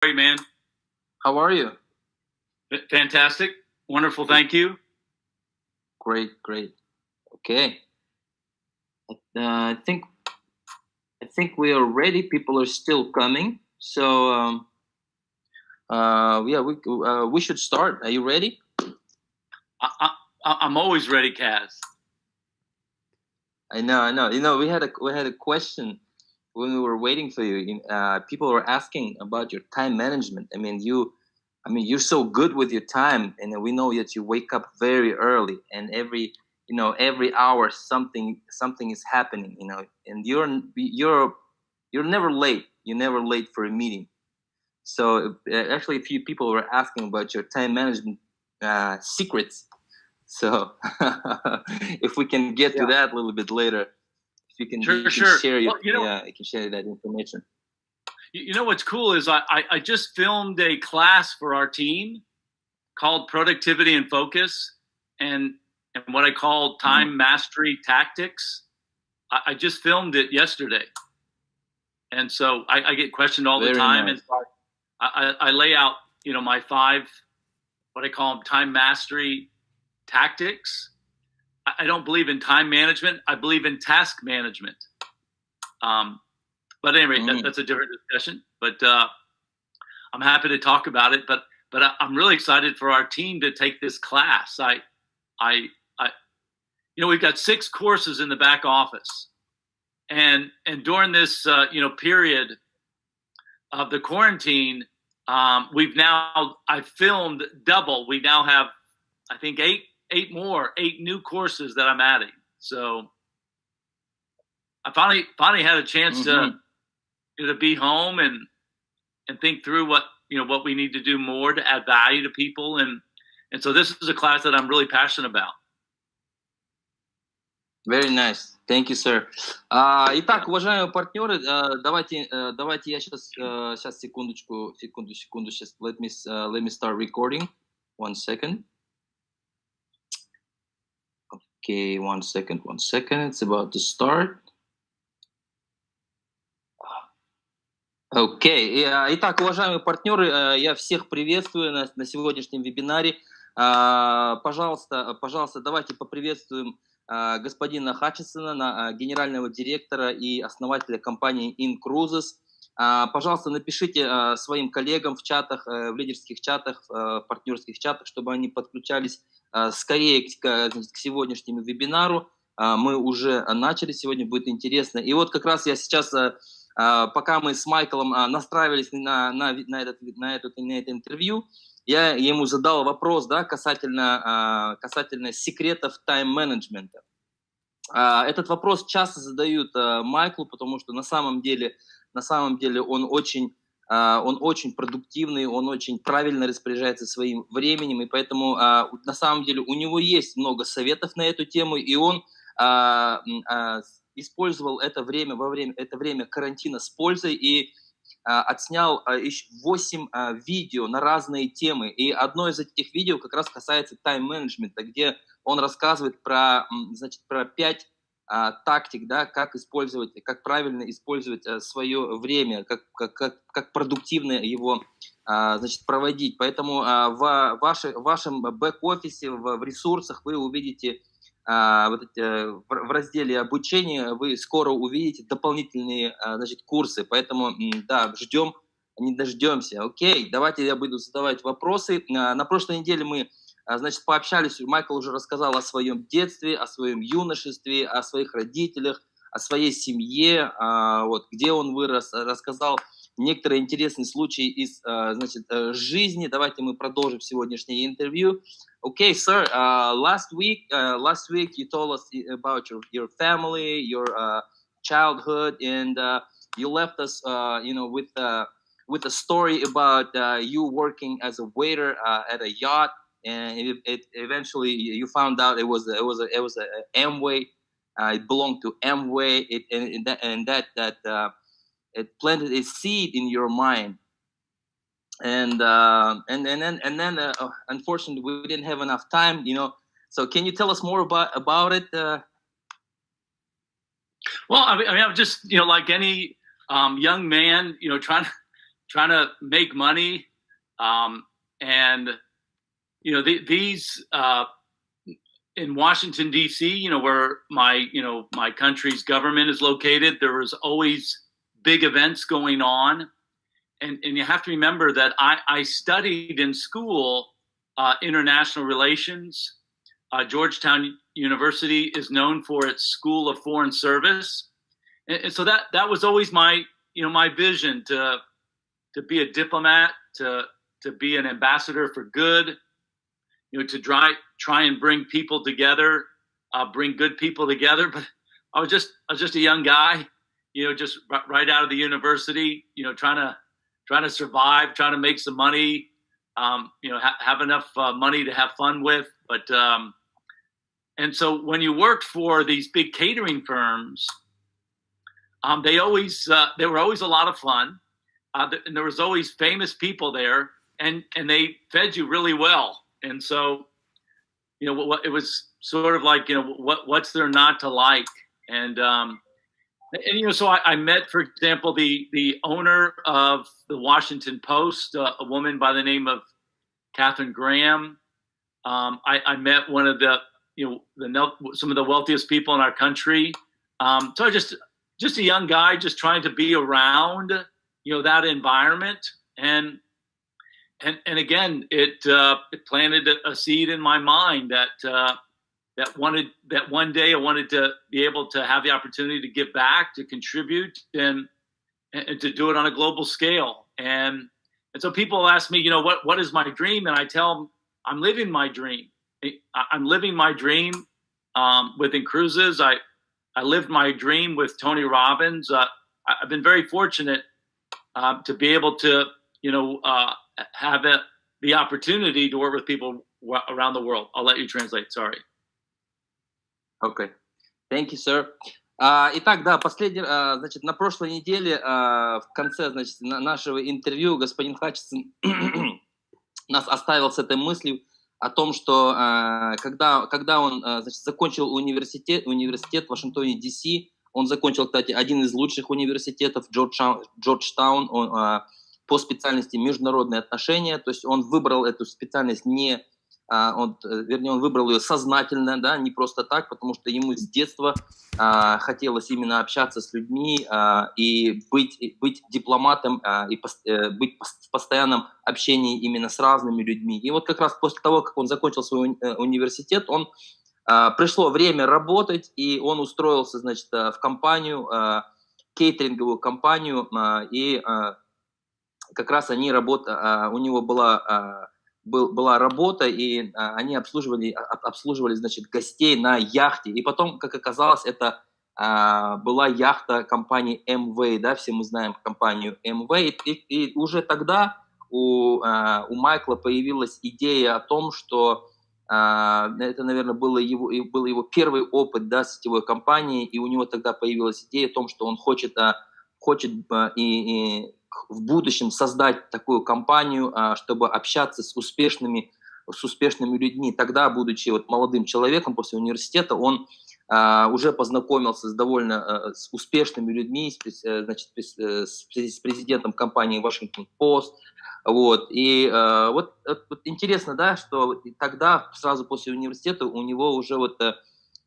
Great, man. How are you? Fantastic. Wonderful. Thank you. Great. Okay. I think we are ready. People are still coming. So we should start. Are you ready? I'm always ready, Kaz. I know. You know, we had a question when we were waiting for you. People were asking about your time management. I mean, you're so good with your time, and we know that you wake up very early, and every hour something is happening. And you're never late. You're never late for a meeting. So actually, a few people were asking about your time management secrets. So if we can get to that a little bit later, if you can, share you can share that information. You know what's cool is I just filmed a class for our team called Productivity and Focus, and what I call time mastery tactics. I just filmed it yesterday, and so I get questioned all the time, nice. And I lay out my 5 what I call them time mastery tactics. I don't believe in time management. I believe in task management. But anyway, that's a different discussion. But I'm happy to talk about it. But I'm really excited for our team to take this class. We've got 6 courses in the back office, and during this period of the quarantine, I've filmed double. We now have, I think, 8 new courses that I'm adding. So I finally had a chance to be home and think through what we need to do more to add value to people, and so this is a class that I'm really passionate about. Very nice. Thank you, sir. Итак, уважаемые партнеры, давайте я сейчас секунду. Сейчас let me start recording. 1 second. Okay, 1 second. It's about to start. Окей. Итак, уважаемые партнеры, я всех приветствую на сегодняшнем вебинаре. Пожалуйста, давайте поприветствуем господина Хатчинсона, генерального директора и основателя компании inCruises. Пожалуйста, напишите своим коллегам в чатах, в лидерских чатах, в партнерских чатах, чтобы они подключались скорее к сегодняшнему вебинару. Мы уже начали, сегодня будет интересно. И вот как раз я сейчас, пока мы с Майклом настраивались на это интервью, я ему задал вопрос, касательно секретов тайм-менеджмента. Этот вопрос часто задают Майклу, потому что на самом деле он очень продуктивный, он очень правильно распоряжается своим временем, и поэтому на самом деле у него есть много советов на эту тему, и он использовал это время карантина с пользой и отснял 8 видео на разные темы. И одно из этих видео как раз касается тайм-менеджмента, где он рассказывает про 5 тактик, как правильно использовать свое время, как продуктивно его проводить. Поэтому в вашем бэк-офисе, в ресурсах вы увидите в разделе обучения, вы скоро увидите дополнительные курсы. Поэтому ждем, не дождемся. Окей, давайте я буду задавать вопросы. На прошлой неделе мы пообщались, Майкл уже рассказал о своем детстве, о своем юношестве, о своих родителях, о своей семье, где он вырос, рассказал некоторые интересные случаи из жизни. Давайте мы продолжим сегодняшнее интервью. Okay, sir. Last week you told us about your family, your childhood, and you left us, with a story about you working as a waiter at a yacht, and eventually you found out it was a Amway. It belonged to Amway. It planted a seed in your mind. And then unfortunately we didn't have enough time, so can you tell us more about it? Well, I mean, I'm just like any young man, trying to make money, and these in Washington D.C., where my country's government is located, there was always big events going on, and you have to remember that I studied in school international relations. Georgetown University is known for its School of Foreign Service, and so that was always my vision to be a diplomat, to be an ambassador for good, to try and bring people together, bring good people together. But I was just a young guy, just right out of the university, trying to survive, trying to make some money, have enough money to have fun with. But and so when you worked for these big catering firms, they were always a lot of fun, and there was always famous people there, and they fed you really well. And so, it was sort of like, what's there not to like? And so I met, for example, the owner of the Washington Post, a woman by the name of Katharine Graham. I met one of some of the wealthiest people in our country. So just a young guy, just trying to be around, that environment. And again, it planted a seed in my mind that one day I wanted to be able to have the opportunity to give back, to contribute, and to do it on a global scale. And so people ask me, what is my dream? And I tell them, I'm living my dream. I'm living my dream with inCruises. I lived my dream with Tony Robbins. I've been very fortunate to be able to, have the opportunity to work with people around the world. I'll let you translate. Sorry. Okay. Thank you, sir. Итак, да, значит, на прошлой неделе в конце, значит, нашего интервью господин Хатчинсон нас оставил с этой мыслью о том, что когда он, значит, закончил университет в Вашингтоне, Д.С., он закончил, кстати, один из лучших университетов, Джорджтаун, по специальности международные отношения, то есть он выбрал эту специальность он выбрал ее сознательно, да, не просто так, потому что ему с детства хотелось именно общаться с людьми и быть дипломатом, и быть в постоянном общении именно с разными людьми. И вот как раз после того, как он закончил свой университет, пришло время работать, и он устроился, значит, в компанию, кейтеринговую компанию, и как раз у него была работа, и они обслуживали, значит, гостей на яхте. И потом, как оказалось, это была яхта компании МВ, да, все мы знаем компанию МВ. И уже тогда у Майкла появилась идея о том, что это, наверное, был его первый опыт, да, сетевой компании, и у него тогда появилась идея о том, что он хочет в будущем создать такую компанию, чтобы общаться с успешными людьми. Тогда, будучи молодым человеком после университета, он уже познакомился с довольно успешными людьми, значит, с президентом компании Washington Post. Вот. И вот интересно, да, что тогда, сразу после университета, у него уже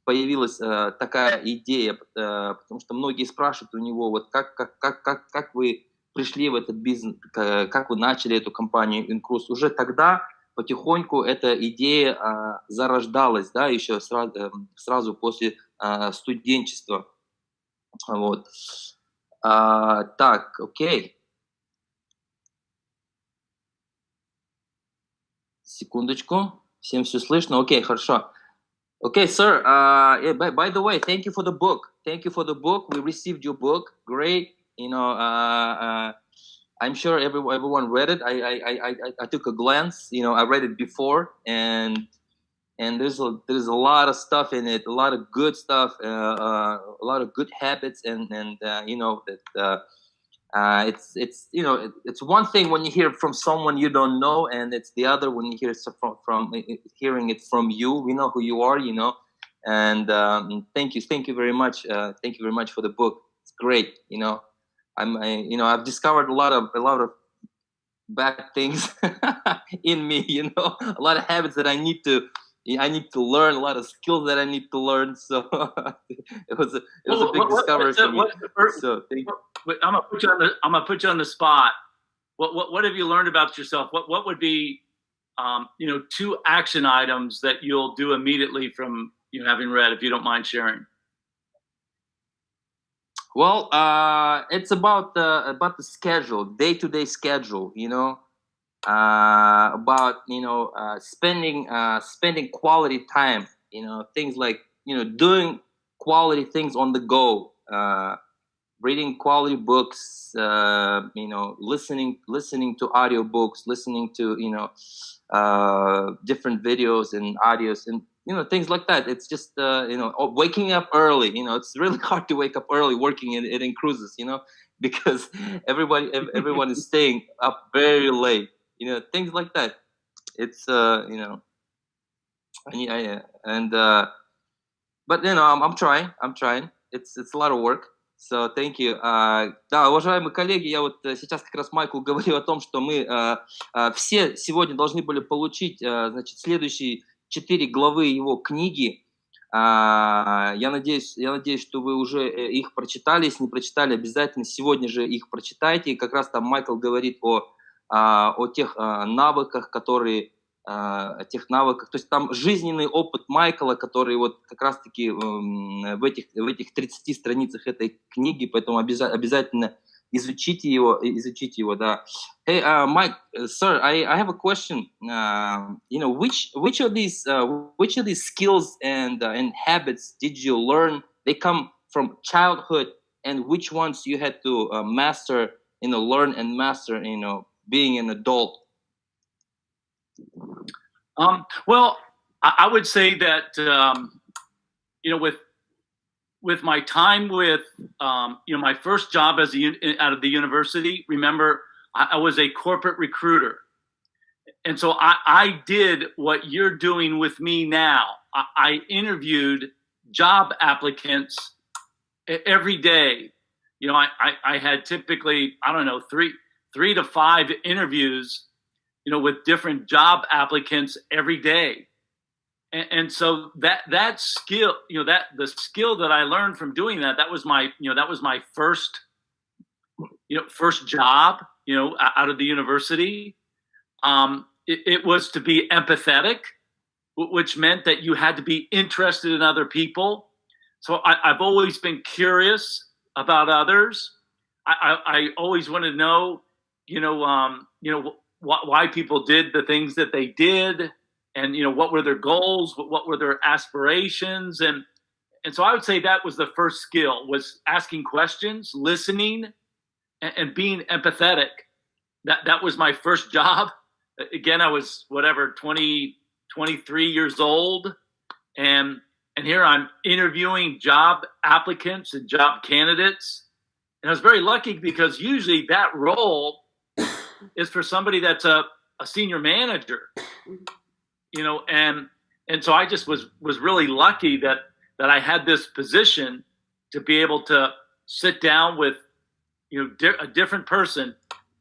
появилась такая идея, потому что многие спрашивают у него, как вы пришли в этот бизнес, как вы начали эту компанию inCruises. Уже тогда потихоньку эта идея зарождалась, да, еще сразу после студенчества. Вот. Так, окей. Секундочку. Всем все слышно? Окей, хорошо. Okay, sir. By the way, thank you for the book. Thank you for the book. We received your book. Great. I'm sure everyone read it. I took a glance. I read it before, and there's a lot of stuff in it, a lot of good stuff, a lot of good habits, and it's one thing when you hear it from someone you don't know, and it's the other when you hear it from hearing it from you. We know who you are, and thank you very much. Thank you very much for the book. It's great. I've discovered a lot of bad things in me, you know, a lot of habits that I need to learn, a lot of skills that I need to learn. So it was a big discovery for me. So I'm gonna put you on the spot. What have you learned about yourself? What would be, you know, 2 action items that you'll do immediately from you having read, if you don't mind sharing? Well, it's about the schedule, day-to-day schedule, you know, about, you know, spending quality time, you know, things like, you know, doing quality things on the go, reading quality books, you know, listening to audiobooks, listening to, you know, different videos and audios and, you know, things like that. It's just, you know, waking up early, you know, it's really hard to wake up early working in inCruises, you know, because everyone is staying up very late, you know, things like that. It's, you know, but, you know, I'm trying. It's a lot of work. So, thank you. Да, уважаемые коллеги, я вот сейчас как раз Майклу говорил о том, что мы все сегодня должны были получить, значит, следующие 4 главы его книги. Я надеюсь, что вы уже их прочитали. Если не прочитали, обязательно сегодня же их прочитайте. И как раз там Майкл говорит о тех навыках, которые... тех навыках, то есть там жизненный опыт Майкла, который вот как раз-таки в этих 30 страницах этой книги, поэтому обязательно изучите его, да. Hey, Mike, sir, I have a question. You know, which of these skills and habits did you learn? They come from childhood, and which ones you had to master, you know, learn and master, you know, being an adult? Well, I would say that, you know, with my time with, you know, my first job out of the university, remember, I was a corporate recruiter. And so I did what you're doing with me now. I interviewed job applicants every day. You know, I had typically, I don't know, three to 5 interviews, you know, with different job applicants every day. And so that skill, you know, the skill that I learned from doing that was my first job, you know, out of the university. It was to be empathetic, which meant that you had to be interested in other people. So I've always been curious about others. I always wanted to know, you know, why people did the things that they did, and, you know, what were their goals, what were their aspirations. And so I would say that was the first skill, was asking questions, listening, and being empathetic. That was my first job. Again, I was 23 years old, and here I'm interviewing job applicants and job candidates. And I was very lucky because usually that role is for somebody that's a senior manager, you know, and so I just was really lucky that I had this position to be able to sit down with, you know, a different person,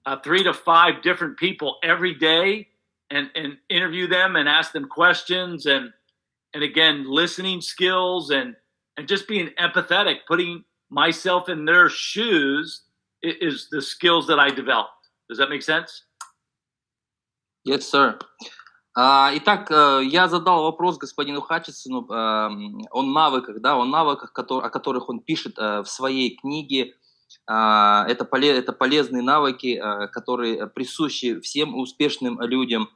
3 to 5 different people every day, and interview them and ask them questions, and again, listening skills and just being empathetic, putting myself in their shoes is the skills that I developed. Does that make sense? Yes, sir. Итак, я задал вопрос господину Хатчинсону о навыках, о которых он пишет в своей книге. Это полезные навыки, которые присущи всем успешным людям.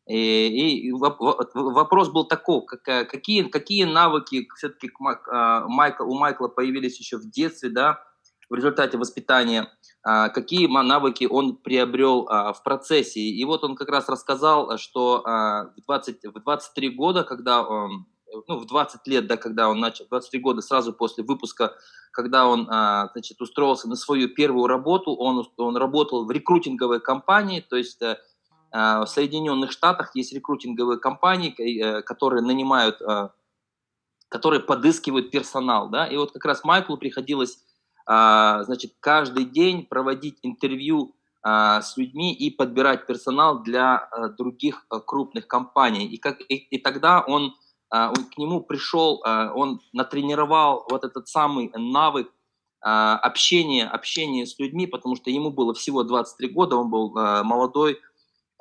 И вопрос был таков: какие навыки все-таки у Майкла появились еще в детстве, да, в результате воспитания, какие навыки он приобрел в процессе. И вот он как раз рассказал, что в 23 года, когда он, ну, в 20 лет, да, когда он начал, 23 года сразу после выпуска, когда он, значит, устроился на свою первую работу, он работал в рекрутинговой компании, то есть в Соединенных Штатах есть рекрутинговые компании, которые нанимают, которые подыскивают персонал, да, и вот как раз Майклу приходилось, значит, каждый день проводить интервью с людьми и подбирать персонал для других крупных компаний. И тогда он к нему пришел, он натренировал вот этот самый навык общения с людьми, потому что ему было всего 23 года, он был молодой,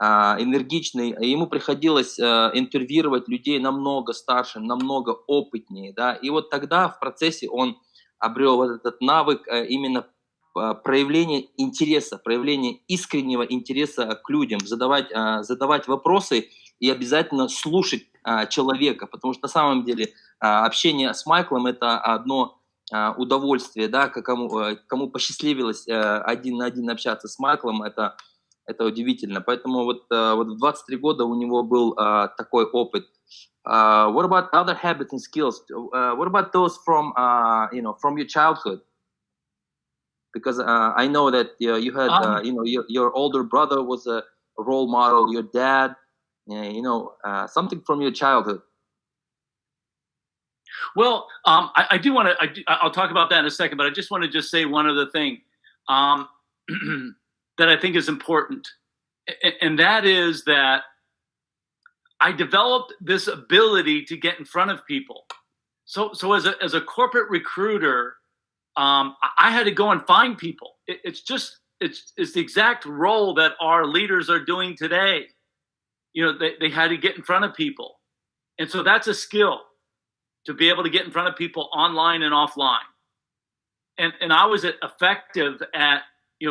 энергичный, и ему приходилось интервьюировать людей намного старше, намного опытнее, да, и вот тогда в процессе он обрел вот этот навык именно проявления интереса, проявления искреннего интереса к людям, задавать вопросы и обязательно слушать человека, потому что на самом деле общение с Майклом – это одно удовольствие, да, кому посчастливилось один на один общаться с Майклом, это удивительно. Поэтому вот в 23 года у него был такой опыт. What about other habits and skills? What about those from from your childhood? Because I know that you had your older brother was a role model, your dad, something from your childhood. Well, I do want to. I'll talk about that in a second, but I just want to say one other thing that I think is important, and that is that I developed this ability to get in front of people. So as a corporate recruiter, I had to go and find people. It's the exact role that our leaders are doing today. They had to get in front of people, and so that's a skill, to be able to get in front of people online and offline. And I was effective at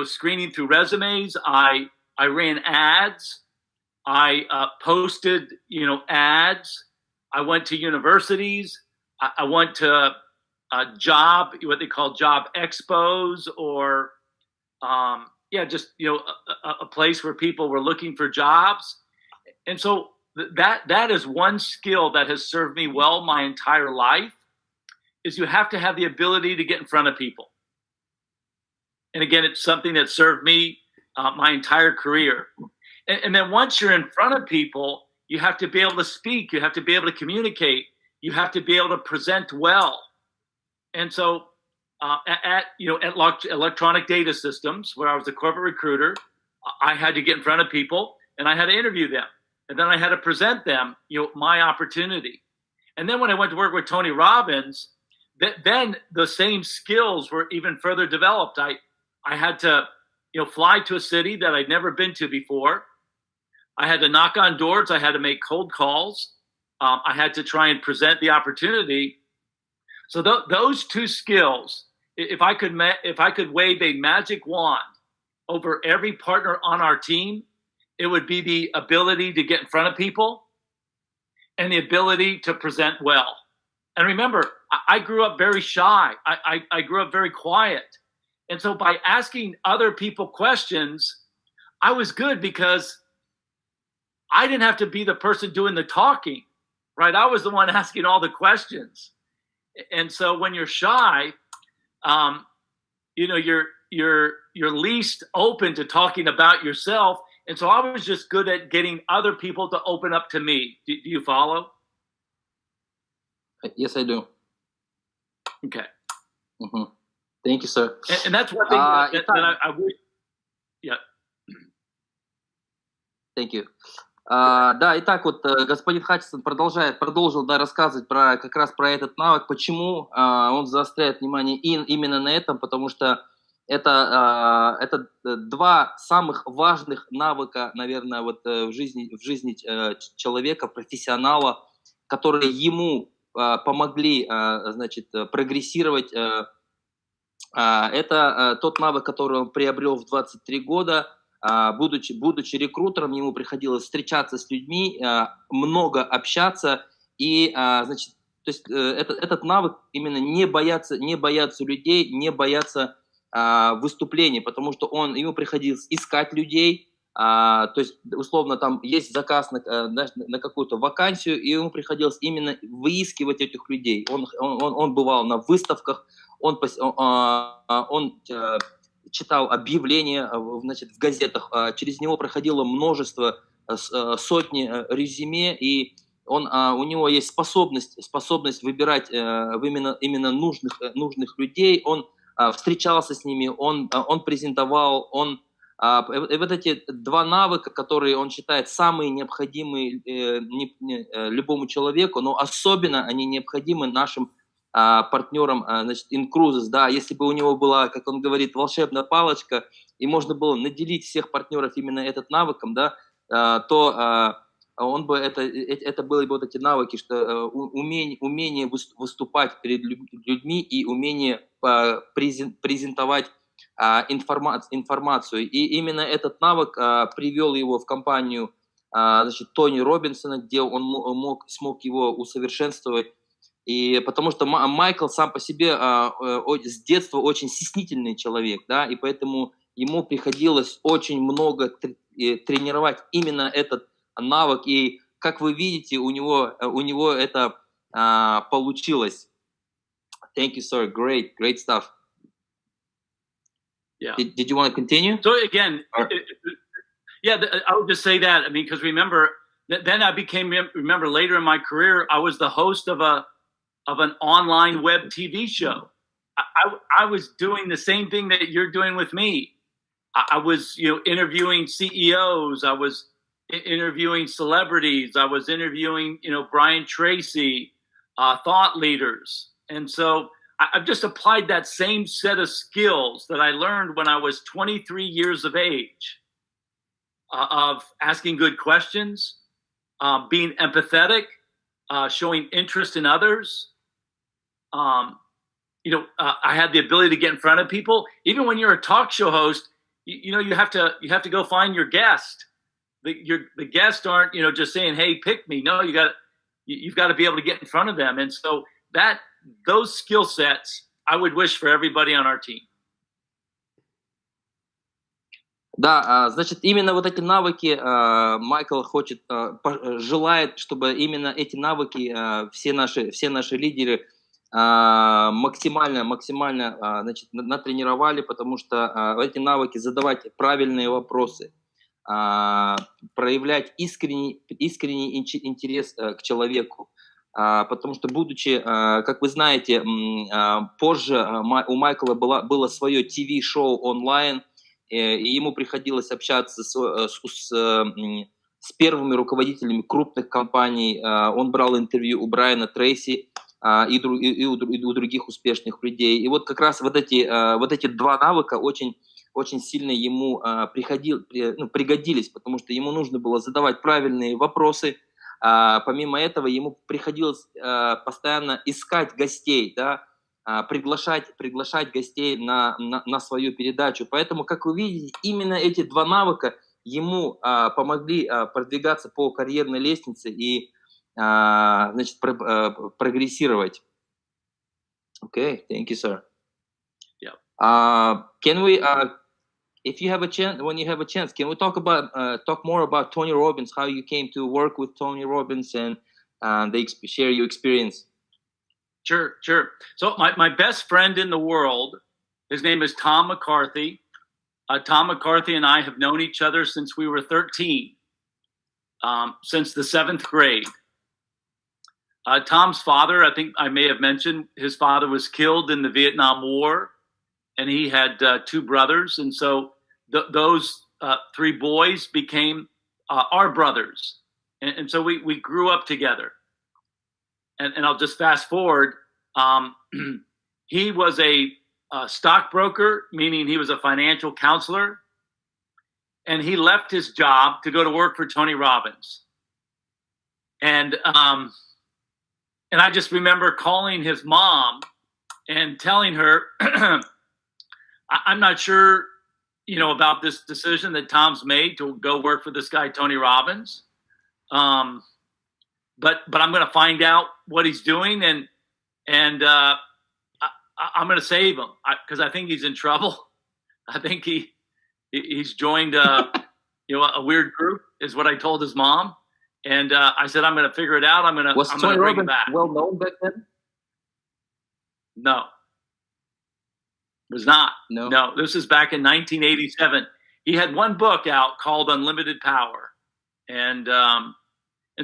screening through resumes. I ran ads. I posted ads. I went to universities. I went to what they call job expos, or just a place where people were looking for jobs. And so that is one skill that has served me well my entire life, is you have to have the ability to get in front of people. And again, it's something that served me my entire career. And then once you're in front of people, you have to be able to speak, you have to be able to communicate, you have to be able to present well. And so at electronic data systems, where I was a corporate recruiter, I had to get in front of people and I had to interview them. And then I had to present them, my opportunity. And then when I went to work with Tony Robbins, then the same skills were even further developed. I had to, fly to a city that I'd never been to before. I had to knock on doors. I had to make cold calls. I had to try and present the opportunity. So those two skills, if I could wave a magic wand over every partner on our team, it would be the ability to get in front of people and the ability to present well. And remember, I grew up very shy. I grew up very quiet. And so by asking other people questions, I was good because I didn't have to be the person doing the talking, right? I was the one asking all the questions. And so when you're shy, you're least open to talking about yourself. And so I was just good at getting other people to open up to me. Do you follow? Yes, I do. Okay. Mm-hmm. Thank you, sir. And that's one thing that I would... Yeah. Thank you. Да, итак, вот господин Хатчинсон продолжил рассказывать как раз про этот навык, почему он заостряет внимание именно на этом, потому что это два самых важных навыка, наверное, вот в жизни человека, профессионала, которые ему помогли, прогрессировать. Это тот навык, который он приобрел в 23 года. Будучи рекрутером, ему приходилось встречаться с людьми, много общаться, и, то есть этот навык именно не бояться людей, не бояться выступлений, потому что ему приходилось искать людей, то есть, условно, там есть заказ на какую-то вакансию, и ему приходилось именно выискивать этих людей. Он бывал на выставках, он читал объявления, в газетах, через него проходило множество, сотни резюме, и у него есть способность выбирать именно нужных людей. Он встречался с ними, он презентовал, он И вот эти два навыка, которые он считает самые необходимые любому человеку, но особенно они необходимы нашим партнерам, значит, inCruises, да, если бы у него была, как он говорит, волшебная палочка, и можно было наделить всех партнеров именно этот навыком, да, то он бы это были бы вот эти навыки, что умение выступать перед людьми и умение презентовать информацию. И именно этот навык привел его в компанию, значит, Тони Робинсона, где он смог его усовершенствовать. И потому что Майкл сам по себе с детства очень стеснительный человек, да, и поэтому ему приходилось очень много тренировать именно этот навык. И как вы видите, у него это получилось. Thank you, sir. Great stuff. Yeah. Did you want to continue? So again, I would just say that. I mean, because remember, then I remember later in my career, I was the host of an online web TV show. I was doing the same thing that you're doing with me. I was, interviewing CEOs. I was interviewing celebrities. I was interviewing, Brian Tracy, thought leaders. And so I've just applied that same set of skills that I learned when I was 23 years of age, of asking good questions, being empathetic, showing interest in others. I had the ability to get in front of people. Even when you're a talk show host, you have to go find your guest. The guests aren't, just saying, "Hey, pick me." No, you've got to be able to get in front of them. And so those skill sets, I would wish for everybody on our team. Да, значит, именно вот эти навыки Майкл желает, чтобы именно эти навыки все наши лидеры максимально, значит, натренировали, потому что эти навыки задавать правильные вопросы, проявлять искренний интерес к человеку. Потому что, будучи, как вы знаете, позже у Майкла было свое ТВ-шоу онлайн, и ему приходилось общаться с первыми руководителями крупных компаний. Он брал интервью у Брайана Трейси и у других успешных людей. И вот как раз вот эти два навыка очень сильно ему пригодились, потому что ему нужно было задавать правильные вопросы. Помимо этого, ему приходилось постоянно искать гостей, да, приглашать гостей на свою передачу. Поэтому, как вы видите, именно эти два навыка ему помогли продвигаться по карьерной лестнице и, значит, прогрессировать. Okay, thank you, sir. Yeah. Can we, if you have a chance, when you have a chance, can we talk more about Tony Robbins, how you came to work with Tony Robbins and share your experience? Sure. So my best friend in the world, his name is Tom McCarthy. Tom McCarthy and I have known each other since we were 13, since the 7th grade. Tom's father, I think I may have mentioned, his father was killed in the Vietnam War, and he had 2 brothers. And so those 3 boys became our brothers. And so we grew up together. And I'll just fast forward. He was a stockbroker, meaning he was a financial counselor. And he left his job to go to work for Tony Robbins. And I just remember calling his mom and telling her, I'm not sure, about this decision that Tom's made to go work for this guy, Tony Robbins. But I'm going to find out what he's doing, and I'm going to save him because I think he's in trouble. I think he's joined a weird group, is what I told his mom. And I said, I'm going to figure it out. I'm going to bring him back. Well known back then? No, it was not. No, this is back in 1987. He had one book out called Unlimited Power, and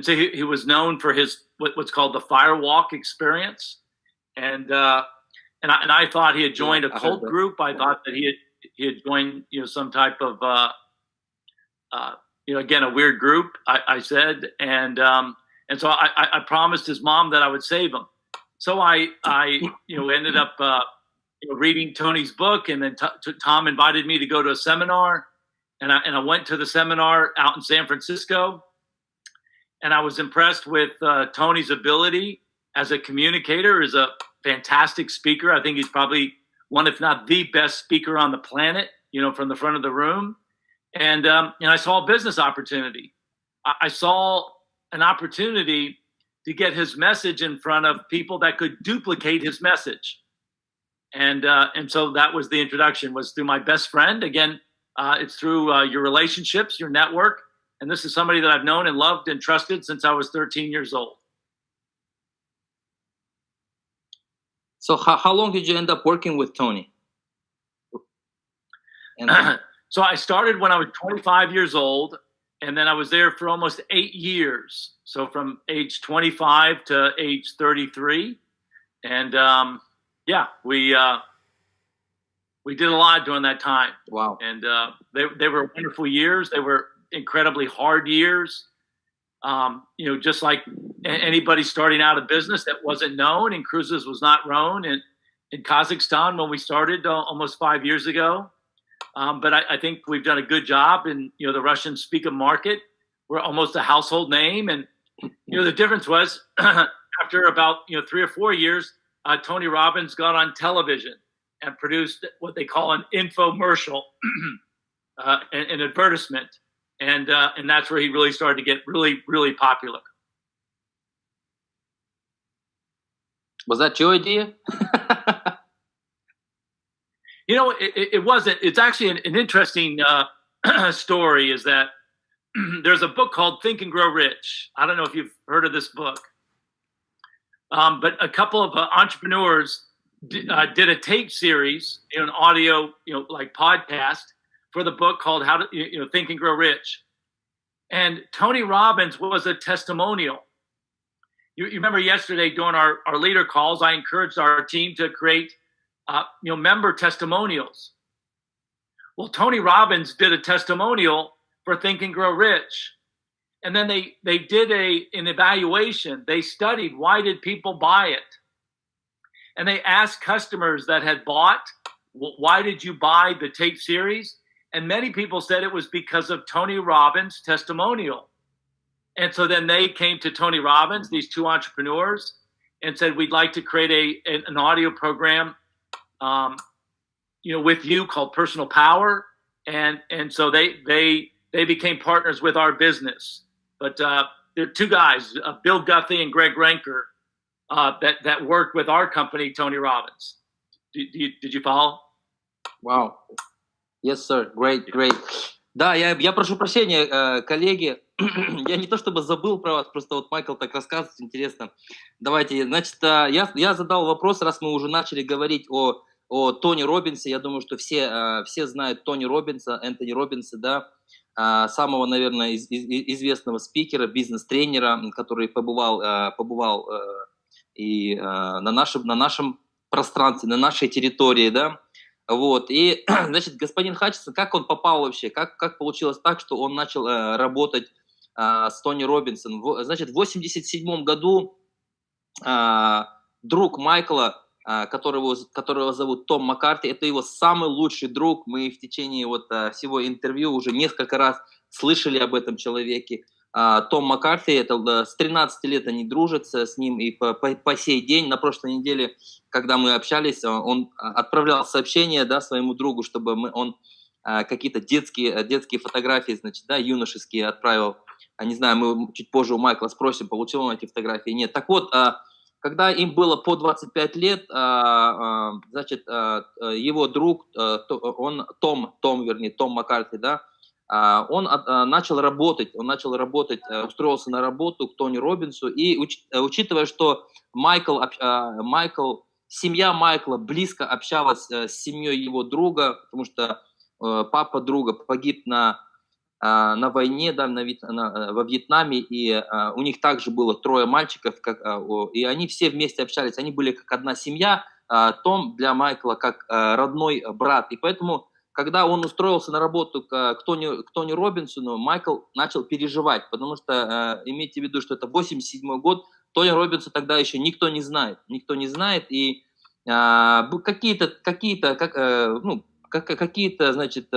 so he was known for his what's called the Firewalk experience, and I thought he had joined a cult group. I thought that had joined, some type of, again, a weird group, I said. And so I promised his mom that I would save him. So I ended up, reading Tony's book, and then Tom invited me to go to a seminar, and I went to the seminar out in San Francisco, and I was impressed with Tony's ability as a communicator, as a fantastic speaker. I think he's probably one, if not the best speaker on the planet, from the front of the room. And I saw a business opportunity. I saw an opportunity to get his message in front of people that could duplicate his message. And so that was the introduction, was through my best friend. Again, it's through your relationships, your network. And this is somebody that I've known and loved and trusted since I was 13 years old. So how long did you end up working with Tony? So I started when I was 25 years old, and then I was there for almost 8 years. So from age 25 to age 33. And we did a lot during that time. Wow. And they were wonderful years. They were incredibly hard years. Just like anybody starting out a business that wasn't known, inCruises was not known in Kazakhstan when we started almost 5 years ago. But I think we've done a good job in the Russian-speaking market. We're almost a household name, and the difference was after about 3 or 4 years, Tony Robbins got on television and produced what they call an infomercial, an advertisement, and that's where he really started to get really, really popular. Was that your idea? It wasn't. It's actually an interesting story, is that there's a book called Think and Grow Rich. I don't know if you've heard of this book. But a couple of entrepreneurs did a tape series, an audio, like podcast for the book called How to, Think and Grow Rich. And Tony Robbins was a testimonial. You remember yesterday during our leader calls, I encouraged our team to create, member testimonials. Well, Tony Robbins did a testimonial for Think and Grow Rich. And then they did an evaluation. They studied, why did people buy it? And they asked customers that had bought, why did you buy the tape series? And many people said it was because of Tony Robbins' testimonial. And so then they came to Tony Robbins, these two entrepreneurs, and said, we'd like to create an audio program, with you called Personal Power. And so they became partners with our business. But there are two guys, Bill Guthrie and Greg Ranker, that worked with our company, Tony Robbins. Did you follow? Wow. Yes, sir. Great. Да, я прошу прощения, коллеги. Я не то чтобы забыл про вас, просто вот Майкл так рассказывает, интересно. Давайте, значит, я задал вопрос, раз мы уже начали говорить о Тони Роббинсе. Я думаю, что все знают Тони Роббинса, Энтони Роббинса, да, самого, наверное, известного спикера, бизнес-тренера, который побывал и на нашем пространстве, на нашей территории, да. Вот, и, значит, господин Хатчинсон, как он попал вообще, как получилось так, что он начал работать с Тони Роббинсом? Значит, в 1987 году друг Майкла, которого зовут Том Маккарти, это его самый лучший друг, мы в течение всего интервью уже несколько раз слышали об этом человеке. Том Маккарти, с 13 лет они дружат с ним, и по сей день, на прошлой неделе, когда мы общались, он отправлял сообщения, да, своему другу, чтобы он какие-то детские фотографии, значит, да, юношеские отправил. Не знаю, мы чуть позже у Майкла спросим, получил он эти фотографии, нет. Так вот, когда им было по 25 лет, значит, его друг, Том Маккарти, да, он начал работать, устроился на работу к Тони Роббинсу, и учитывая, что семья Майкла близко общалась с семьей его друга, потому что папа друга погиб на войне, да, во Вьетнаме, и у них также было 3 мальчиков, и они все вместе общались, они были как одна семья, Том для Майкла как родной брат, и поэтому когда он устроился на работу к Тони Робинсону, Майкл начал переживать, потому что имейте в виду, что это 87 год, Тони Робинсона тогда еще никто не знает, и какие-то, значит,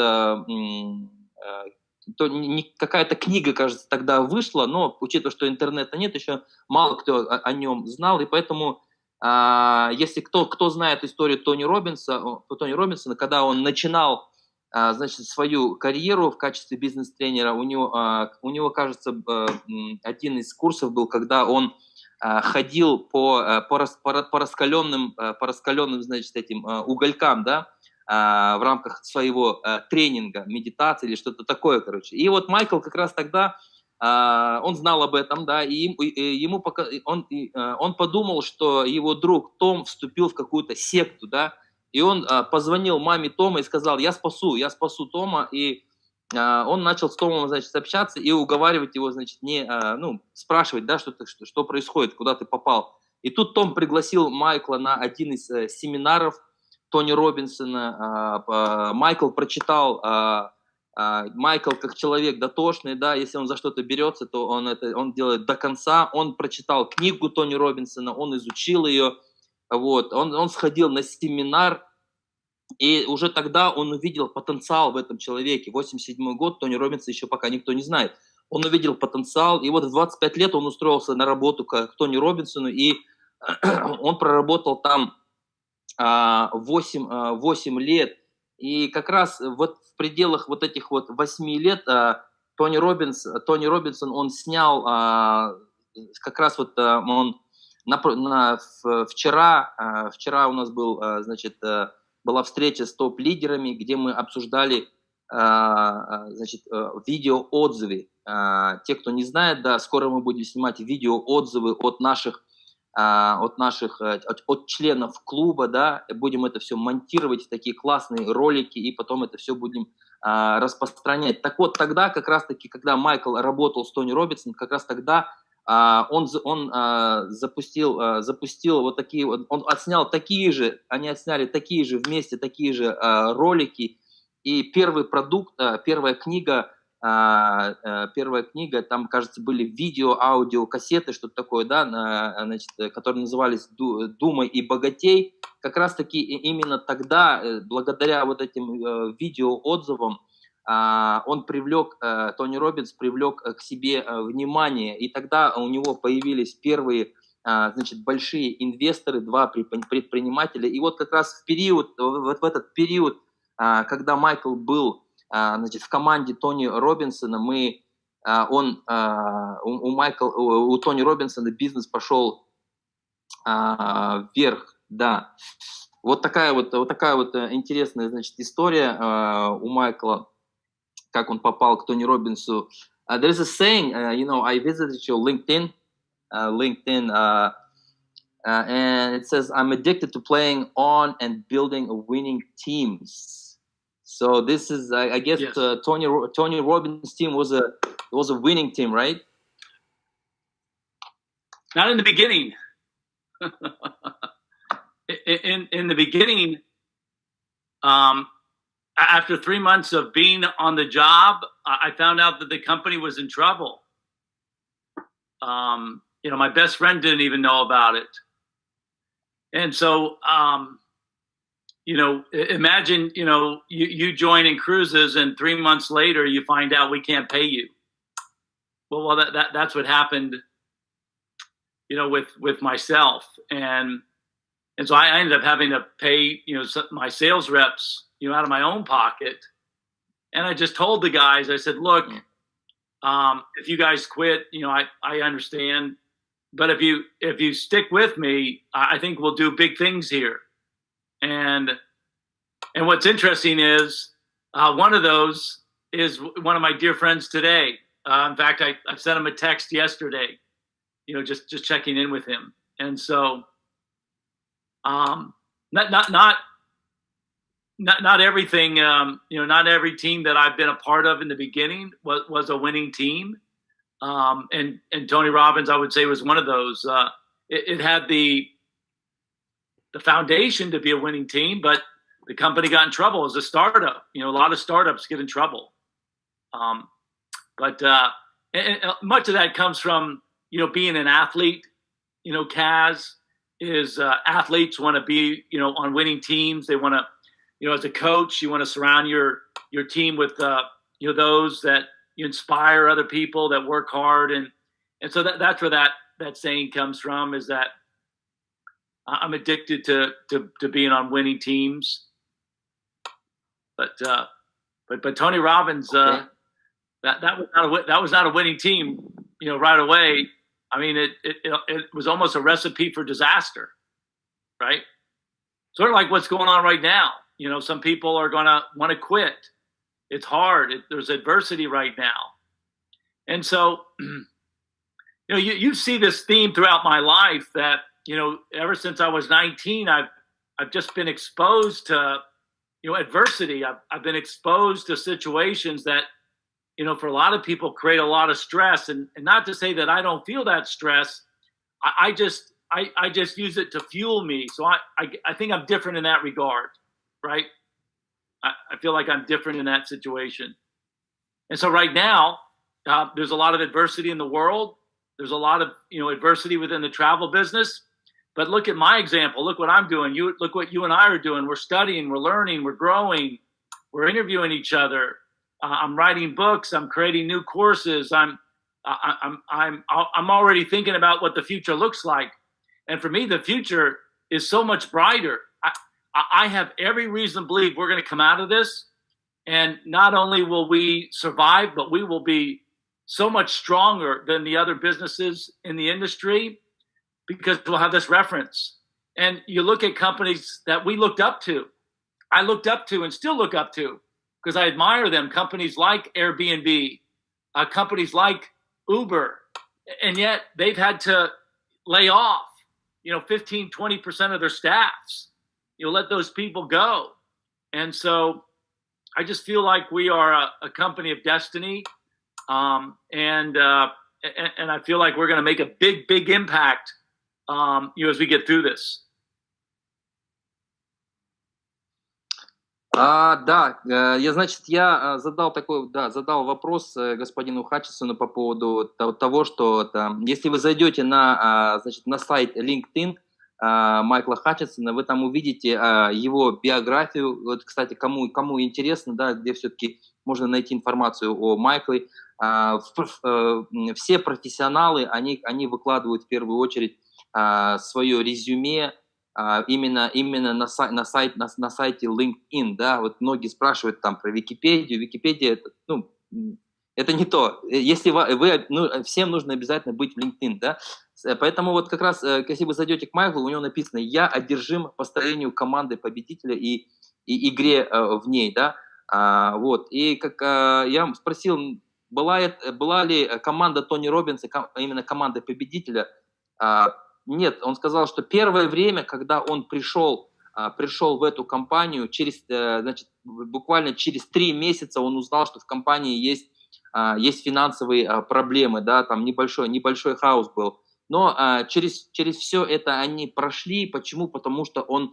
какая-то книга, кажется, тогда вышла, но учитывая, что интернета нет, еще мало кто о нем знал, и поэтому, если кто знает историю Тони Робинсона, когда он начинал, значит, свою карьеру в качестве бизнес-тренера, у него, кажется, один из курсов был, когда он ходил по раскаленным, значит, этим уголькам, да, в рамках своего тренинга, медитации или что-то такое, короче. И вот Майкл как раз тогда, он знал об этом, да, и он подумал, что его друг Том вступил в какую-то секту, да, и он позвонил маме Тома и сказал: я спасу Тома, и он начал с Томом, значит, общаться и уговаривать его, значит, спрашивать, да, что происходит, куда ты попал. И тут Том пригласил Майкла на один из семинаров Тони Робинсона. Майкл прочитал, Майкл как человек дотошный, да, если он за что-то берется, то он делает до конца. Он прочитал книгу Тони Робинсона, он изучил ее, вот, он сходил на семинар, и уже тогда он увидел потенциал в этом человеке. 87 год, Тони Робинса еще пока никто не знает. Он увидел потенциал, и вот в 25 лет он устроился на работу к Тони Робинсону, и он проработал там 8 лет. И как раз вот в пределах вот этих вот 8 лет Тони Робинсон, он снял, как раз вот он вчера у нас был, значит, была встреча с топ-лидерами, где мы обсуждали, значит, видеоотзывы. Те, кто не знает, да, скоро мы будем снимать видеоотзывы от членов клуба, да, будем это все монтировать в такие классные ролики, и потом это все будем распространять. Так вот, тогда как раз-таки, когда Майкл работал с Тони Робинсоном, как раз тогда он запустил вот такие вот, он отснял такие же, они отсняли такие же вместе, такие же ролики, и первый продукт, первая книга, там, кажется, были видео, аудио, кассеты, что-то такое, да, значит, которые назывались «Думай и богатей». Как раз-таки именно тогда, благодаря вот этим видеоотзывам, Тони Роббинс привлек к себе внимание, и тогда у него появились первые, значит, большие инвесторы, 2 предпринимателя, и вот как раз в этот период, когда Майкл был, значит, в команде Тони Робинсона, у Тони Робинсона бизнес пошел вверх, да. Вот такая вот интересная, значит, история у Майкла, как он попал к Тони Робинсу. There is a saying, I visited your LinkedIn, and it says, I'm addicted to playing on and building winning teams. So this is, I guess, yes. Tony Robbins' team was a winning team, right? Not in the beginning. in the beginning, after 3 months of being on the job, I found out that the company was in trouble. My best friend didn't even know about it. And so, imagine, you join inCruises and 3 months later you find out we can't pay you. Well, that's what happened, with myself. And so I ended up having to pay, my sales reps, out of my own pocket. And I just told the guys, I said, look, if you guys quit, I understand. But if you stick with me, I think we'll do big things here. And what's interesting is one of those is one of my dear friends today. In fact, I sent him a text yesterday, just checking in with him. And so, not everything, not every team that I've been a part of in the beginning was a winning team. And Tony Robbins, I would say, was one of those. It had the foundation to be a winning team, but the company got in trouble as a startup. You know, a lot of startups get in trouble. But much of that comes from, you know, being an athlete. You know, Kaz is athletes want to be, you know, on winning teams. They want to, you know, as a coach, you want to surround your team with, you know, those that you inspire other people that work hard. And so that's where that saying comes from, is that I'm addicted to being on winning teams. But Tony Robbins, Okay. that was not a winning team, you know, right away. I mean, it was almost a recipe for disaster, right? Sort of like what's going on right now. You know, some people are gonna want to quit. It's hard. There's adversity right now, and so, you know, you see this theme throughout my life that, you know, ever since I was 19, I've just been exposed to, you know, adversity. I've been exposed to situations that, you know, for a lot of people create a lot of stress. And not to say that I don't feel that stress. I just use it to fuel me. So I think I'm different in that regard, right? I feel like I'm different in that situation. And so right now, there's a lot of adversity in the world. There's a lot of, you know, adversity within the travel business. But look at my example. Look what I'm doing. Look what you and I are doing. We're studying, we're learning, we're growing, we're interviewing each other. I'm writing books. I'm creating new courses. I'm already thinking about what the future looks like. And for me, the future is so much brighter. I have every reason to believe we're going to come out of this, and not only will we survive, but we will be so much stronger than the other businesses in the industry, because we'll have this reference. And you look at companies that we looked up to, I looked up to and still look up to, because I admire them. Companies like Airbnb, companies like Uber, and yet they've had to lay off, you know, 15, 20% of their staffs. You know, let those people go. And so I just feel like we are a company of destiny. And I feel like we're going to make a big, big impact, you know, as we get through this. Да, я задал вопрос господину Хатчинсону по поводу того, что если вы зайдете на сайт LinkedIn Майкла Хатчинсона, вы там увидите его биографию. Вот, кстати, кому интересно, да, где все-таки можно найти информацию о Майкле. Все профессионалы, они выкладывают в первую очередь свое резюме, именно на сайте LinkedIn, да, вот многие спрашивают там про Википедию. Википедия это не то. Если всем нужно обязательно быть в LinkedIn, да, поэтому вот как раз, если вы зайдете к Майклу, у него написано: «Я одержим построению команды победителя и игре в ней», да, вот. И как я спросил, была ли команда Тони Роббинса именно командой победителя. Нет, он сказал, что первое время, когда он пришел в эту компанию, буквально через 3 месяца он узнал, что в компании есть финансовые проблемы, да, там небольшой хаос был. Но через все это они прошли. Почему? Потому что он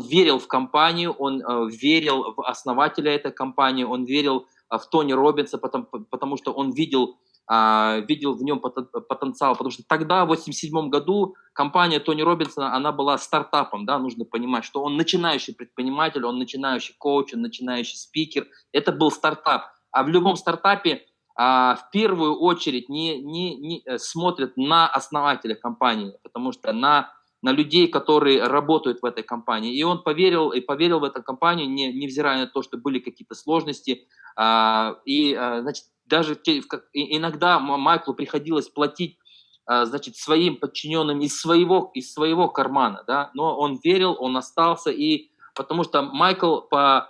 верил в компанию, он верил в основателя этой компании, он верил в Тони Роббинса, потому что он видел в нем потенциал, потому что тогда, в 1987 году, компания Тони Роббинсона, она была стартапом, да, нужно понимать, что он начинающий предприниматель, он начинающий коуч, он начинающий спикер, это был стартап. А в любом стартапе в первую очередь не смотрят на основателя компании, потому что на людей, которые работают в этой компании. И он поверил в эту компанию, невзирая на то, что были какие-то сложности. Даже иногда Майклу приходилось платить, своим подчиненным из своего кармана, да, но он верил, он остался, и потому что Майкл по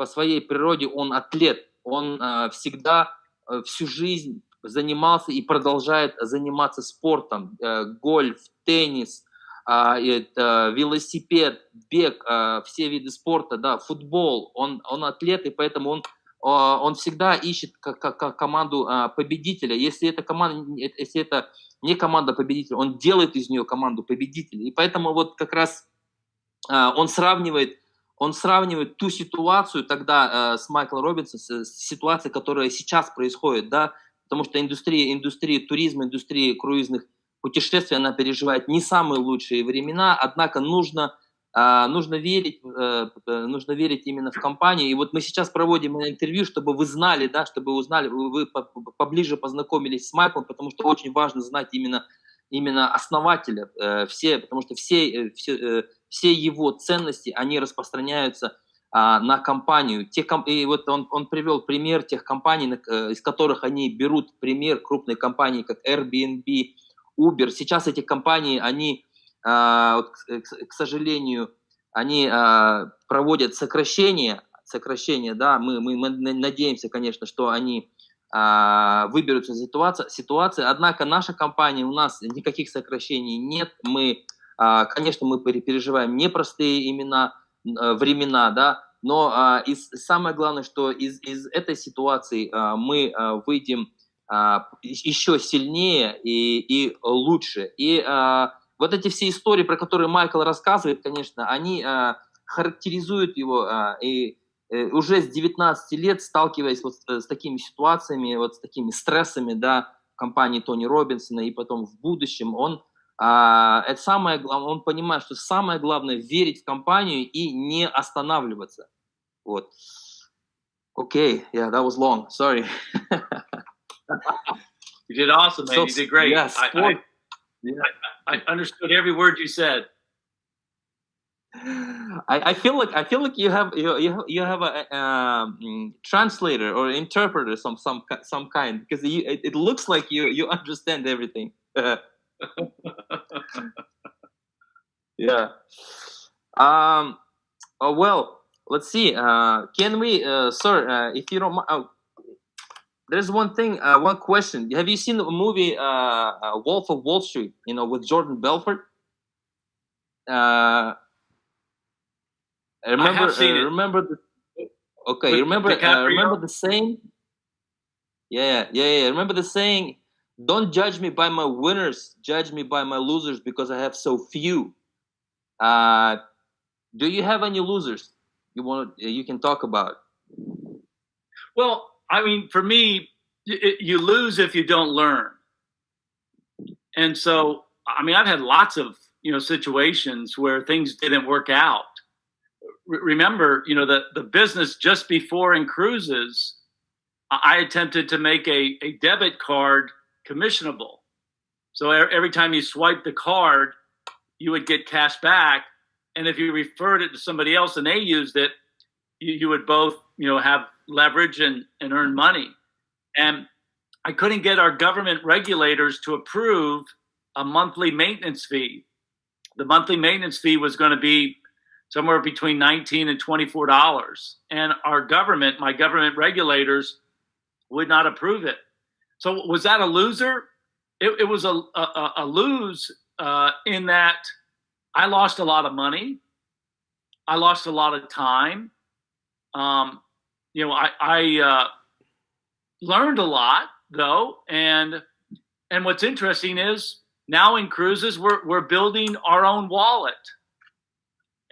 своей природе он атлет, он всегда всю жизнь занимался и продолжает заниматься спортом, гольф, теннис, велосипед, бег, все виды спорта, да, футбол, он атлет, и поэтому он всегда ищет команду победителя. Если это не команда победителя, он делает из нее команду победителя. И поэтому вот как раз он сравнивает ту ситуацию тогда с Майклом Робинсом, с ситуацией, которая сейчас происходит, да, потому что индустрия туризма, индустрия круизных путешествий, она переживает не самые лучшие времена, однако нужно верить именно в компанию. И вот мы сейчас проводим интервью, чтобы вы знали, да, чтобы узнали, вы поближе познакомились с Майклом, потому что очень важно знать именно основателя, потому что все его ценности, они распространяются на компанию. И вот он привел пример тех компаний, из которых они берут пример, крупные компании, как Airbnb, Uber. Сейчас эти компании, они, к сожалению, они проводят сокращение, да, мы надеемся, конечно, что они выберутся из ситуации, однако наша компания, у нас никаких сокращений нет, конечно, мы переживаем непростые времена, да, но самое главное, что из этой ситуации мы выйдем еще сильнее и лучше. И вот эти все истории, про которые Майкл рассказывает, конечно, они характеризуют его, и уже с 19 лет, сталкиваясь вот с такими ситуациями, вот с такими стрессами, да, в компании Тони Робинсона, и потом в будущем, это самое главное, он понимает, что самое главное — верить в компанию и не останавливаться. Вот. Okay, yeah, that was long. Sorry. You did awesome, man. You did great. Yes, I understood every word you said. I feel like you have a translator or interpreter some kind, because it looks like you understand everything. Yeah. Well, let's see. Can we, sir, if you don't mind, there's one question. Have you seen the movie Wolf of Wall Street? With Jordan Belfort. I have seen it. Remember the saying? Yeah. Remember the saying, "Don't judge me by my winners, judge me by my losers, because I have so few." Do you have any losers you can talk about? Well, I mean, for me, you lose if you don't learn. And so, I mean, I've had lots of situations where things didn't work out. Remember, the business just before inCruises, I attempted to make a debit card commissionable. So every time you swipe the card, you would get cash back. And if you referred it to somebody else and they used it, you would both, have leverage and earn money. And I couldn't get our government regulators to approve a monthly maintenance fee. The monthly maintenance fee was going to be somewhere between $19 and $24. And my government regulators would not approve it. So was that a loser? It was a lose in that I lost a lot of money. I lost a lot of time. I learned a lot though. And what's interesting is now inCruises, we're building our own wallet.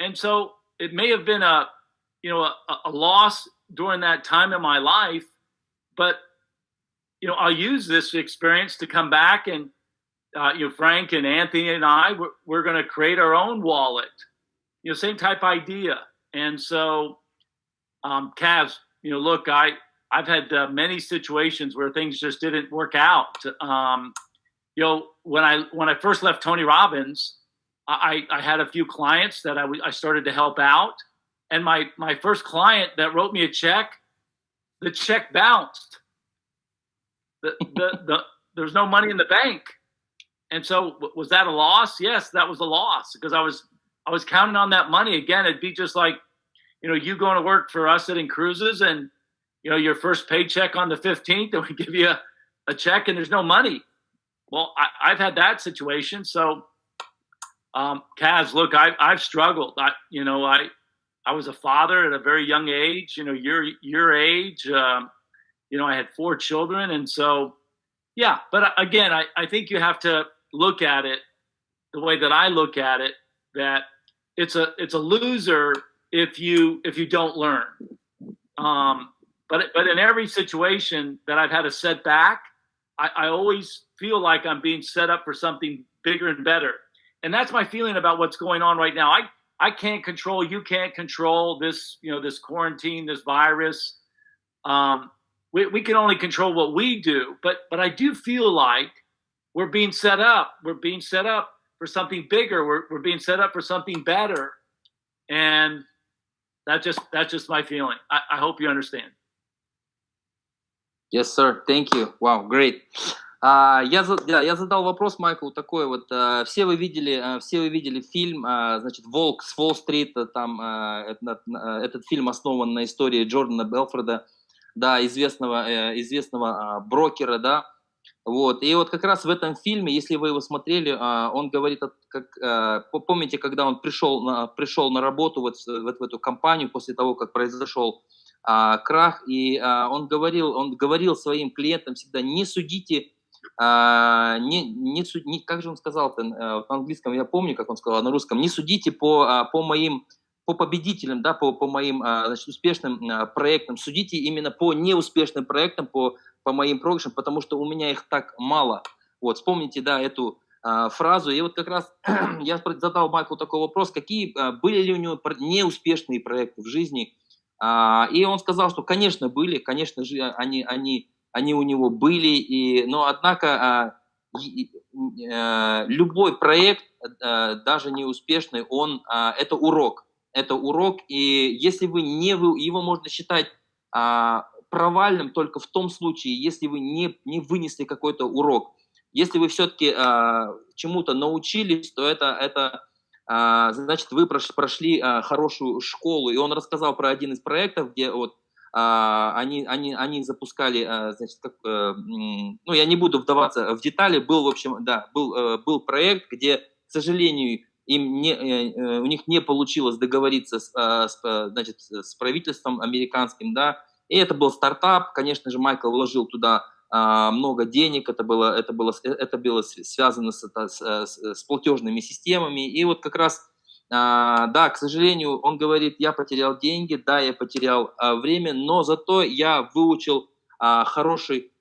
And so it may have been a loss during that time in my life, but I'll use this experience to come back and Frank and Anthony and we're going to create our own wallet. Same type idea. And so, Kaz, look, I've had many situations where things just didn't work out. When I first left Tony Robbins, I had a few clients that I started to help out, and my first client that wrote me a check, the check bounced. There's no money in the bank, and so was that a loss? Yes, that was a loss, because I was counting on that money. Again, it'd be just like you going to work for us at inCruises, and your first paycheck on the 15th, and we give you a check and there's no money. Well, I've had that situation. So, Kaz, look, I've struggled. I was a father at a very young age. Your age. I had 4 children, and so, yeah. But again, I think you have to look at it the way that I look at it. That it's a loser if you don't learn. But in every situation that I've had a setback, I always feel like I'm being set up for something bigger and better. And that's my feeling about what's going on right now. I can't control, you can't control this, this quarantine, this virus. We can only control what we do, but I do feel like we're being set up. We're being set up for something bigger. We're being set up for something better. And that's just my feeling. I hope you understand. Yes, sir. Thank you. Wow, great. Я задал вопрос Майклу такой вот. Все вы видели фильм, значит, «Волк с Уолл-стрит». Там этот фильм основан на истории Джордана Белфорда, да, известного брокера, да. Вот. И вот как раз в этом фильме, если вы его смотрели, он говорит, помните, когда он пришел на работу вот в эту компанию после того, как произошел крах, и он говорил своим клиентам всегда: не судите, как же он сказал-то, на английском я помню, как он сказал, на русском: не судите по победителям, да, по моим, значит, успешным проектам, судите именно по неуспешным проектам, по моим проигрышам, потому что у меня их так мало. Вот, вспомните, да, эту фразу. И вот как раз я задал Майклу такой вопрос: какие были ли у него неуспешные проекты в жизни? И он сказал, что, конечно, были, конечно же, они у него были, но однако любой проект, даже неуспешный, это урок. Это урок, и если его можно считать провальным только в том случае, если вы не вынесли какой-то урок. Если вы все-таки чему-то научились, то это значит, вы прошли хорошую школу. И он рассказал про один из проектов, где вот они запускали, значит, ну, я не буду вдаваться в детали, был проект, где, к сожалению, у них не получилось договориться с правительством американским, да, и это был стартап, конечно же, Майкл вложил туда много денег, это было связано с платежными системами, и вот как раз, да, к сожалению, он говорит: я потерял деньги, да, я потерял время, но зато я выучил хороший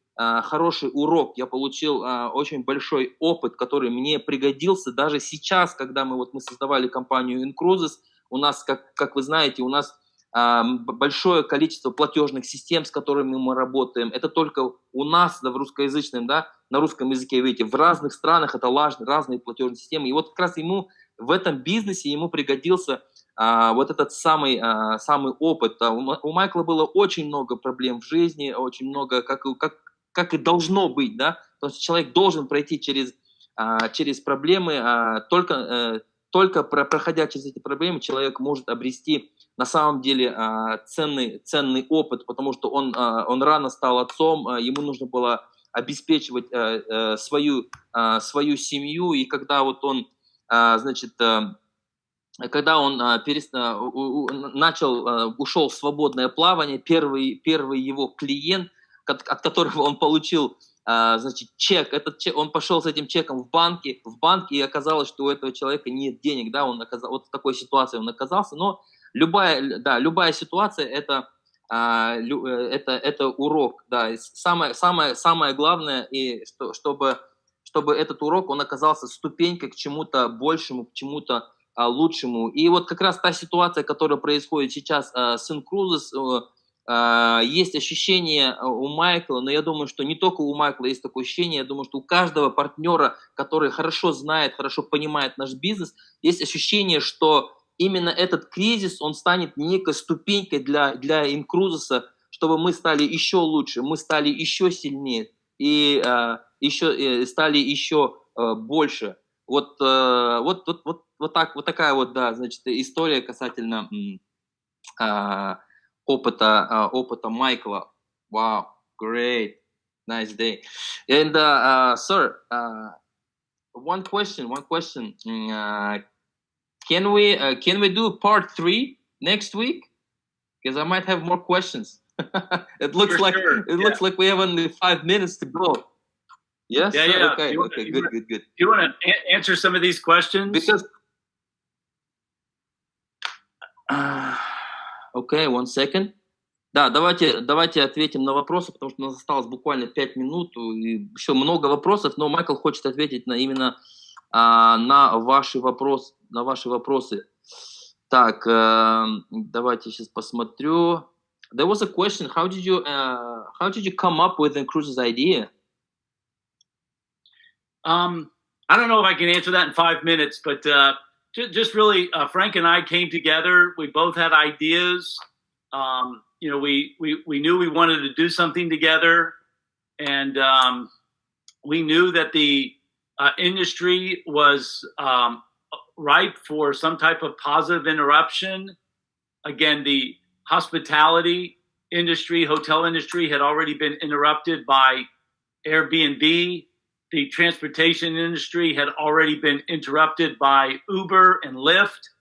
урок, я получил очень большой опыт, который мне пригодился даже сейчас, когда мы создавали компанию inCruises. У нас, как вы знаете, у нас большое количество платежных систем, с которыми мы работаем. Это только у нас, да, в русскоязычном, да, на русском языке, видите, в разных странах это разные платежные системы. И вот как раз ему в этом бизнесе пригодился вот этот самый опыт. У Майкла было очень много проблем в жизни, очень много, как и должно быть, да, потому что человек должен пройти через проблемы, только проходя через эти проблемы, человек может обрести на самом деле ценный опыт, потому что он рано стал отцом, ему нужно было обеспечивать свою семью, и когда вот он, значит, когда он ушел в свободное плавание, первый его клиент, от которого он получил, значит, чек, он пошел с этим чеком в банк, и оказалось, что у этого человека нет денег, да, вот в такой ситуации он оказался, но любая ситуация это урок, да, и самое главное, и чтобы этот урок, он оказался ступенькой к чему-то большему, к чему-то лучшему. И вот как раз та ситуация, которая происходит сейчас с inCruises, есть ощущение у Майкла, но я думаю, что не только у Майкла есть такое ощущение, я думаю, что у каждого партнера, который хорошо знает, хорошо понимает наш бизнес, есть ощущение, что именно этот кризис, он станет некой ступенькой для inCruises, чтобы мы стали еще лучше, мы стали еще сильнее и стали еще больше. Вот такая вот, да, значит, история касательно опыта Майкла. Wow, great, nice day. And sir, one question. Can we do part 3 next week? Because I might have more questions. It looks looks like we have only 5 minutes to go. Yes. Yeah. Okay. Good. Do you want to answer some of these questions? Because Okay, one second. Да, давайте ответим на вопросы, потому что у нас осталось буквально 5 минут, и еще много вопросов, но Майкл хочет ответить именно на ваши вопросы. Так, давайте сейчас посмотрю. There was a question. How did you come up with inCruises idea? I don't know if I can answer that in 5 minutes, but just really, Frank and I came together. We both had ideas. We knew we wanted to do something together, and we knew that the industry was ripe for some type of positive interruption. Again, the hospitality industry, hotel industry had already been interrupted by Airbnb. The transportation industry had already been interrupted by Uber and Lyft,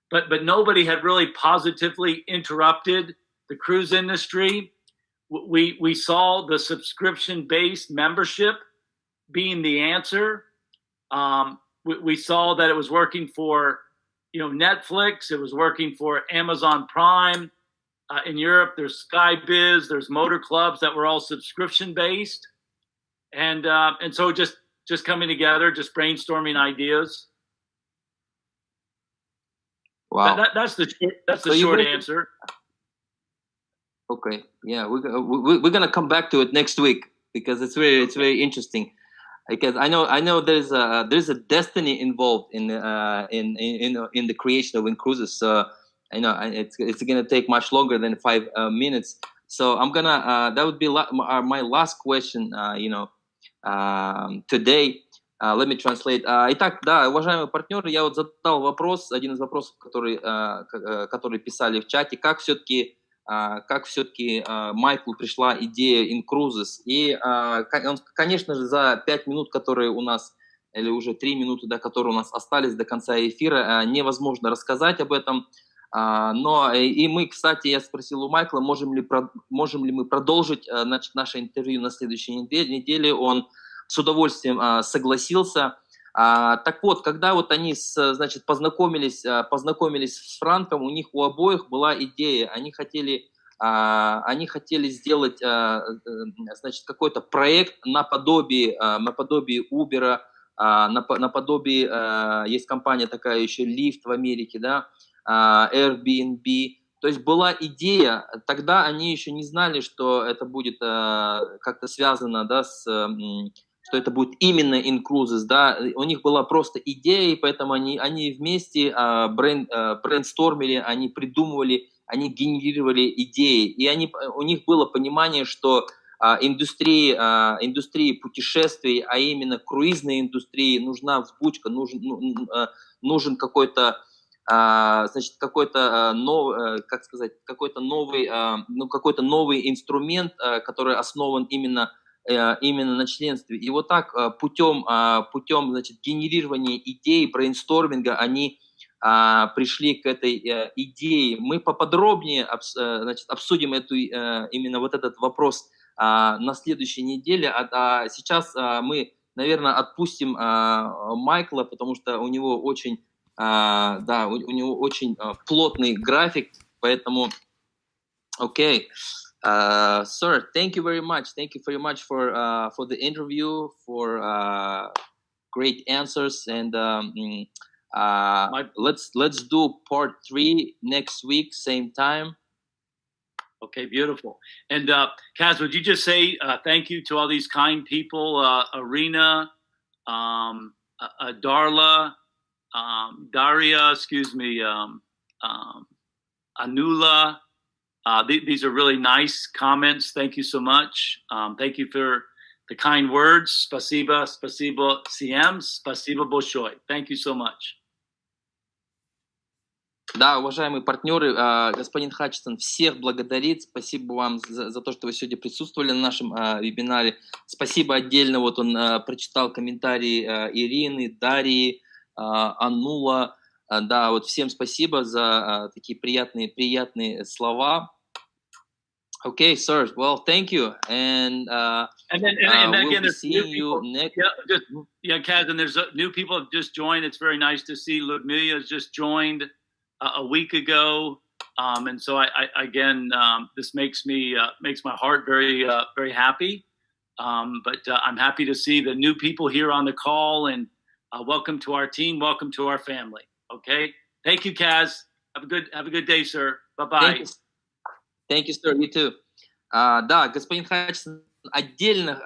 but nobody had really positively interrupted the cruise industry. We saw the subscription-based membership being the answer. We saw that it was working for, Netflix. It was working for Amazon Prime. In Europe, there's Skybiz. There's motor clubs that were all subscription-based, and so just coming together, just brainstorming ideas. Wow, that's the short answer. Okay, yeah, we're gonna come back to it next week because it's very interesting. Because I know there's a destiny involved in the creation of inCruises. So I know it's gonna take much longer than 5 minutes. So I'm gonna that would be my last question. Today. Let me translate. Итак, да, уважаемые партнеры, я вот задал один из вопросов, которые писали в чате, как все-таки Майклу пришла идея inCruises. И, конечно же, за 5 минут, которые у нас, или уже 3 минуты, да, которые у нас остались до конца эфира, невозможно рассказать об этом. Но и мы, кстати, я спросил у Майкла, можем ли мы продолжить наше интервью на следующей неделе. Он с удовольствием согласился. Так вот, когда вот они познакомились с Франком, у них у обоих была идея, они хотели сделать какой-то проект наподобие Uber, наподобие, есть компания такая еще Lyft в Америке, да, Airbnb. То есть была идея, тогда они еще не знали, что это будет как-то связано, да, что это будет именно inCruises, да, у них была просто идея, и поэтому они вместе брейнстормили, они придумывали, они генерировали идеи, и у них было понимание, что индустрии путешествий, а именно круизной индустрии нужна взбучка, нужен какой-то новый инструмент, который основан именно на членстве. И вот так путем генерирования идей, брейнсторминга они пришли к этой идее. Мы поподробнее обсудим именно вот этот вопрос на следующей неделе. А сейчас мы, наверное, отпустим Майкла, потому что у него очень плотный график, поэтому окей. Sir, thank you very much. Thank you very much for the interview, for great answers, and let's do part 3 next week, same time. Okay, beautiful. And Kaz, would you just say thank you to all these kind people, Arena, Darla, Daria, Anula. These are really nice comments. Thank you so much. Thank you for the kind words. Спасибо всем. Спасибо большое. Thank you so much. Да, уважаемые партнеры, господин Хатчинсон всех благодарит. Спасибо вам за то, что вы сегодня присутствовали на нашем вебинаре. Спасибо отдельно. Вот он прочитал комментарии Ирины, Дарьи, Аннула. Да, вот всем спасибо за такие приятные слова. Okay, sir. Well, thank you, and then we'll again, be seeing you next. Yeah, Kaz, and there's new people have just joined. It's very nice to see. Ludmila has just joined. a week ago. And so this makes my heart very, very happy. But I'm happy to see the new people here on the call, and welcome to our team. Welcome to our family. Okay. Thank you, Kaz. Have a good day, sir. Bye-bye. Thank you, sir. You too. Да, господин Хатчинсон отдельно